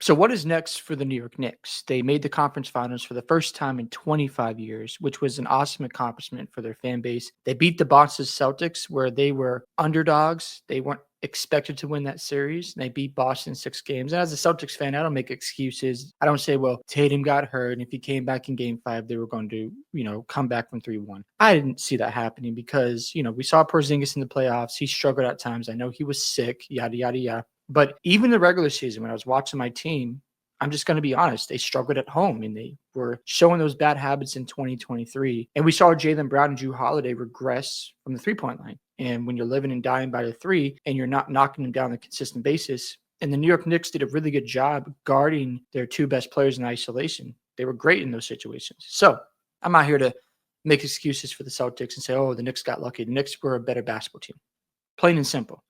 So what is next for the New York Knicks? They made the conference finals for the first time in 25 years, which was an awesome accomplishment for their fan base. They beat the Boston Celtics where they were underdogs. They weren't expected to win that series. And they beat Boston 6 games. And as a Celtics fan, I don't make excuses. I don't say, well, Tatum got hurt, and if he came back in game 5, they were going to, come back from 3-1. I didn't see that happening because, we saw Porzingis in the playoffs. He struggled at times. I know he was sick, yada, yada, yada. But even the regular season, when I was watching my team, I'm just going to be honest, they struggled at home and they were showing those bad habits in 2023. And we saw Jaylen Brown and Drew Holiday regress from the 3-point line. And when you're living and dying by the three and you're not knocking them down on a consistent basis, and the New York Knicks did a really good job guarding their two best players in isolation. They were great in those situations. So I'm not here to make excuses for the Celtics and say, oh, the Knicks got lucky. The Knicks were a better basketball team. Plain and simple.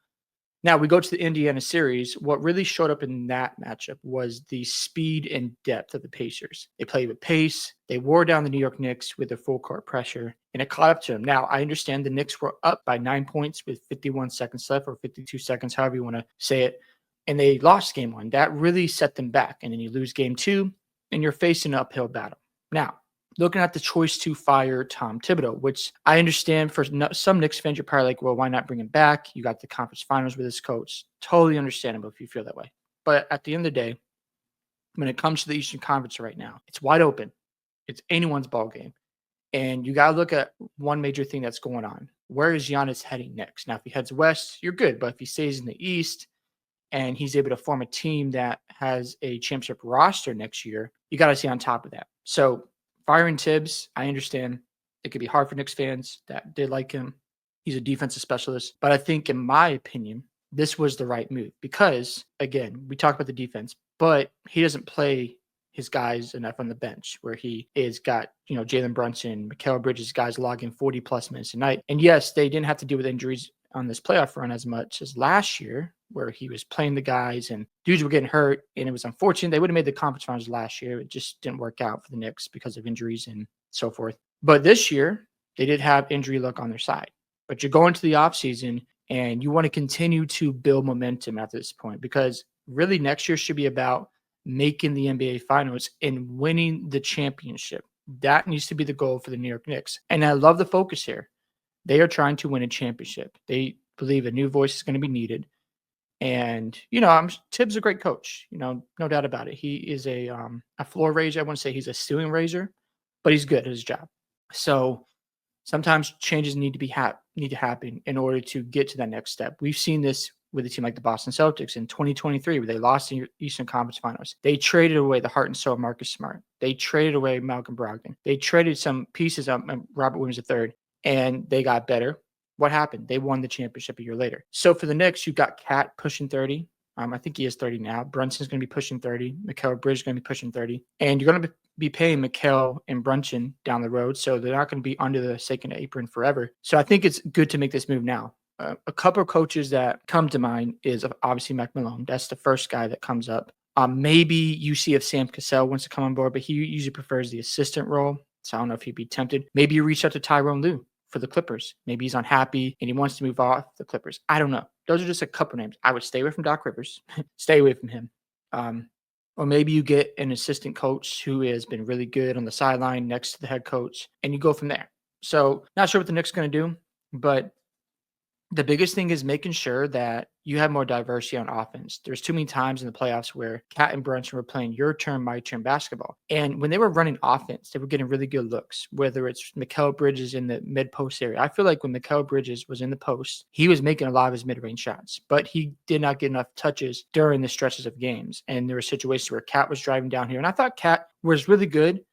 Now we go to the Indiana series. What really showed up in that matchup was the speed and depth of the Pacers. They played with pace. They wore down the New York Knicks with their full court pressure, and it caught up to them. Now, I understand the Knicks were up by 9 points with 51 seconds left, or 52 seconds, however you want to say it, and they lost game 1. That really set them back, and then you lose game 2, and you're facing an uphill battle. Now, looking at the choice to fire Tom Thibodeau, which I understand for some Knicks fans, you're probably like, well, why not bring him back? You got the conference finals with his coach. Totally understandable if you feel that way. But at the end of the day, when it comes to the Eastern Conference right now, it's wide open. It's anyone's ball game. And you got to look at one major thing that's going on. Where is Giannis heading next? Now, if he heads west, you're good. But if he stays in the East and he's able to form a team that has a championship roster next year, you got to see on top of that. So firing Tibbs, I understand it could be hard for Knicks fans that did like him. He's a defensive specialist. But I think, in my opinion, this was the right move because, again, we talk about the defense, but he doesn't play his guys enough on the bench where he is got, Jalen Brunson, Mikal Bridges, guys logging 40-plus minutes a night. And yes, they didn't have to deal with injuries on this playoff run as much as last year where he was playing the guys and dudes were getting hurt. And it was unfortunate. They would have made the conference finals last year. It just didn't work out for the Knicks because of injuries and so forth. But this year, they did have injury luck on their side. But you go into the offseason and you want to continue to build momentum at this point because really next year should be about making the NBA Finals and winning the championship. That needs to be the goal for the New York Knicks. And I love the focus here. They are trying to win a championship. They believe a new voice is going to be needed. And, Tibbs is a great coach, no doubt about it. He is a floor raiser. I wouldn't say he's a ceiling raiser, but he's good at his job. So sometimes changes need to happen in order to get to that next step. We've seen this with a team like the Boston Celtics in 2023, where they lost in Eastern Conference Finals. They traded away the heart and soul of Marcus Smart. They traded away Malcolm Brogdon. They traded some pieces of Robert Williams III, and they got better. What happened? They won the championship a year later. So for the Knicks, you've got Cat pushing 30. I think he is 30 now. Brunson's going to be pushing 30. Mikal Bridges is going to be pushing 30. And you're going to be paying Mikal and Brunson down the road, so they're not going to be under the second apron forever. So I think it's good to make this move now. A couple of coaches that come to mind is obviously Mike Malone. That's the first guy that comes up. Maybe you see if Sam Cassell wants to come on board, but he usually prefers the assistant role. So I don't know if he'd be tempted. Maybe you reach out to Tyrone Lue for the Clippers. Maybe he's unhappy and he wants to move off the Clippers. I don't know. Those are just a couple names. I would stay away from Doc Rivers. Stay away from him. Or maybe you get an assistant coach who has been really good on the sideline next to the head coach, and you go from there. So not sure what the Knicks are going to do, but the biggest thing is making sure that you have more diversity on offense. There's too many times in the playoffs where Cat and Brunson were playing your turn, my turn basketball. And when they were running offense, they were getting really good looks, whether it's Mikal Bridges in the mid-post area. I feel like when Mikal Bridges was in the post, he was making a lot of his mid-range shots, but he did not get enough touches during the stretches of games. And there were situations where Cat was driving down here. And I thought Cat was really good.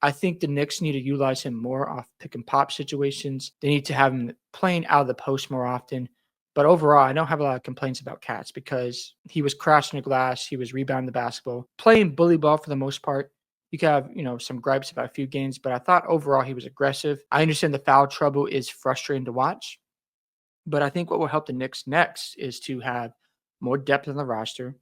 I think the Knicks need to utilize him more off pick and pop situations. They need to have him playing out of the post more often. But overall, I don't have a lot of complaints about Cats because he was crashing the glass. He was rebounding the basketball, playing bully ball for the most part. You could have, some gripes about a few games, but I thought overall he was aggressive. I understand the foul trouble is frustrating to watch, but I think what will help the Knicks next is to have more depth on the roster.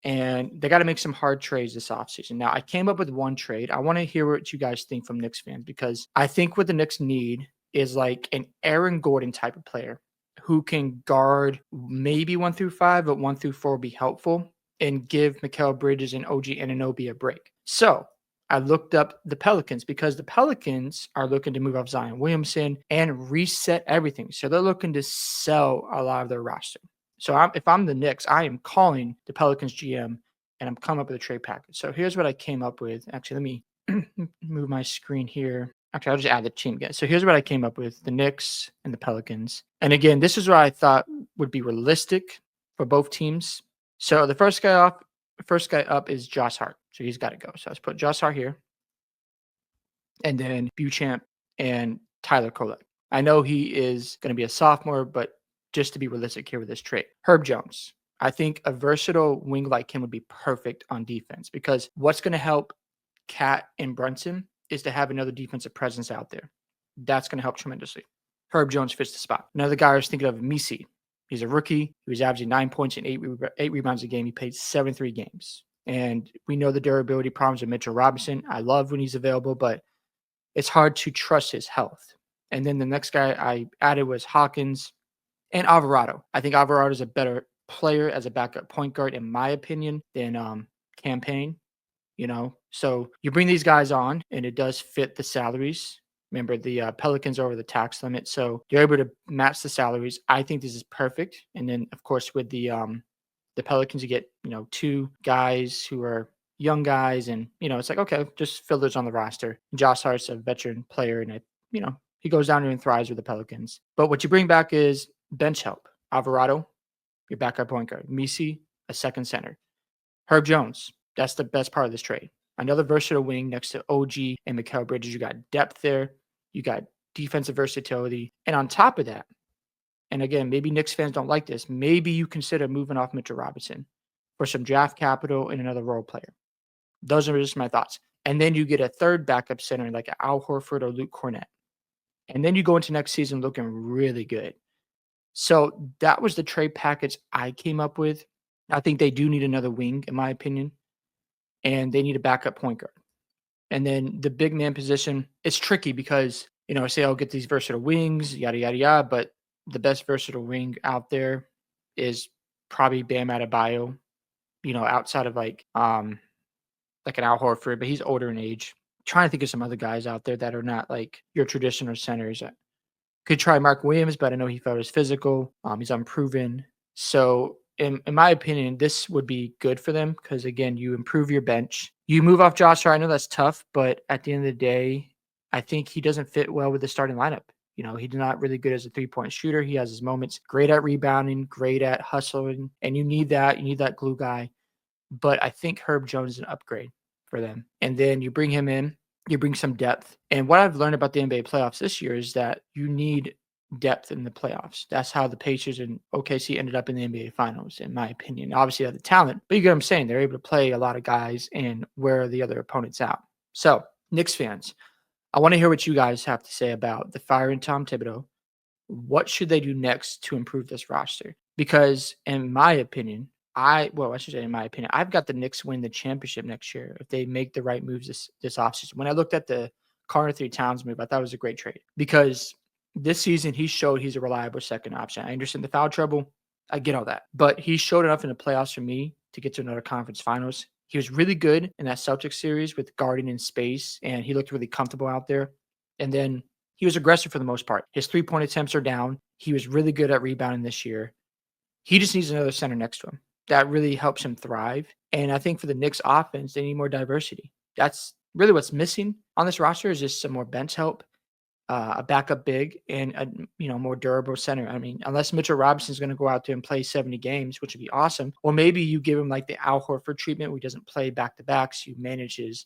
And they got to make some hard trades this offseason. Now, I came up with one trade. I want to hear what you guys think from Knicks fans because I think what the Knicks need is like an Aaron Gordon type of player who can guard maybe 1 through 5, but 1 through 4 will be helpful. and give Mikal Bridges and OG Anunoby a break. So I looked up the Pelicans because the Pelicans are looking to move off Zion Williamson and reset everything. So they're looking to sell a lot of their roster. So if I'm the Knicks, I am calling the Pelicans GM and I'm coming up with a trade package. So here's what I came up with. Actually, let me move my screen here. Actually, I'll just add the team again. So here's what I came up with: the Knicks and the Pelicans. And again, this is what I thought would be realistic for both teams. So the first guy up is Josh Hart. So he's got to go. So let's put Josh Hart here. And then Beauchamp and Tyler Kolek. I know he is going to be a sophomore, but just to be realistic here with this trade. Herb Jones. I think a versatile wing like him would be perfect on defense because what's going to help Cat and Brunson is to have another defensive presence out there. That's going to help tremendously. Herb Jones fits the spot. Another guy I was thinking of, Misi. He's a rookie. He was averaging 9 points and eight rebounds a game. He played 73 games. And we know the durability problems of Mitchell Robinson. I love when he's available, but it's hard to trust his health. And then the next guy I added was Hawkins and Alvarado. I think Alvarado is a better player as a backup point guard, in my opinion, than Campaign. So you bring these guys on, and it does fit the salaries. Remember, the Pelicans are over the tax limit, so you're able to match the salaries. I think this is perfect. And then, of course, with the Pelicans, you get two guys who are young guys, and it's like, okay, just fillers on the roster. Josh Hart's a veteran player, and he goes down there and thrives with the Pelicans. But what you bring back is bench help. Alvarado, your backup point guard. Misi, a second center. Herb Jones, that's the best part of this trade. Another versatile wing next to OG and Mikal Bridges. You got depth there. You got defensive versatility. And on top of that, and again, maybe Knicks fans don't like this, maybe you consider moving off Mitchell Robinson for some draft capital and another role player. Those are just my thoughts. And then you get a third backup center like Al Horford or Luke Cornett. And then you go into next season looking really good. So that was the trade package I came up with. I think they do need another wing, in my opinion, and they need a backup point guard. And then the big man position, it's tricky because, I say I'll get these versatile wings, yada, yada, yada, but the best versatile wing out there is probably Bam Adebayo, outside of like an Al Horford, but he's older in age. Trying to think of some other guys out there that are not like your traditional centers. Could try Mark Williams, but I know he felt his physical. He's unproven. So in my opinion, this would be good for them because, again, you improve your bench. You move off Josh Hart. I know that's tough, but at the end of the day, I think he doesn't fit well with the starting lineup. He's not really good as a three-point shooter. He has his moments. Great at rebounding, great at hustling, and you need that. You need that glue guy. But I think Herb Jones is an upgrade for them. And then you bring him in. You bring some depth. And what I've learned about the NBA playoffs this year is that you need depth in the playoffs. That's how the Pacers and OKC ended up in the NBA Finals, in my opinion. Obviously, they have the talent, but you get what I'm saying. They're able to play a lot of guys and wear the other opponents out. So, Knicks fans, I want to hear what you guys have to say about the firing Tom Thibodeau. What should they do next to improve this roster? Because, in my opinion, I've got the Knicks win the championship next year if they make the right moves this offseason. When I looked at the Karl-Anthony Towns move, I thought it was a great trade because this season he showed he's a reliable second option. I understand the foul trouble. I get all that. But he showed enough in the playoffs for me to get to another conference finals. He was really good in that Celtics series with guarding in space, and he looked really comfortable out there. And then he was aggressive for the most part. His three-point attempts are down. He was really good at rebounding this year. He just needs another center next to him. That really helps him thrive. And I think for the Knicks offense, they need more diversity. That's really what's missing on this roster is just some more bench help, a backup big, and a more durable center. I mean, unless Mitchell Robinson's going to go out there and play 70 games, which would be awesome. Or maybe you give him like the Al Horford treatment where he doesn't play back-to-backs. You manage his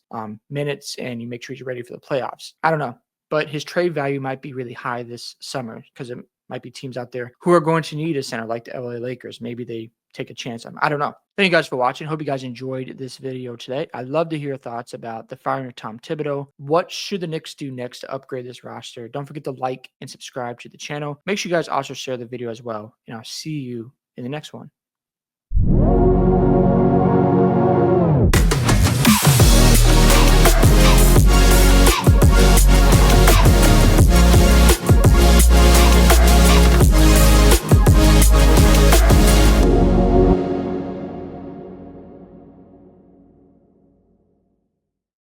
minutes and you make sure he's ready for the playoffs. I don't know. But his trade value might be really high this summer because it might be teams out there who are going to need a center like the LA Lakers. Maybe they take a chance on him. I don't know. Thank you guys for watching. Hope you guys enjoyed this video today. I'd love to hear your thoughts about the firing of Tom Thibodeau. What should the Knicks do next to upgrade this roster? Don't forget to like and subscribe to the channel. Make sure you guys also share the video as well. And I'll see you in the next one.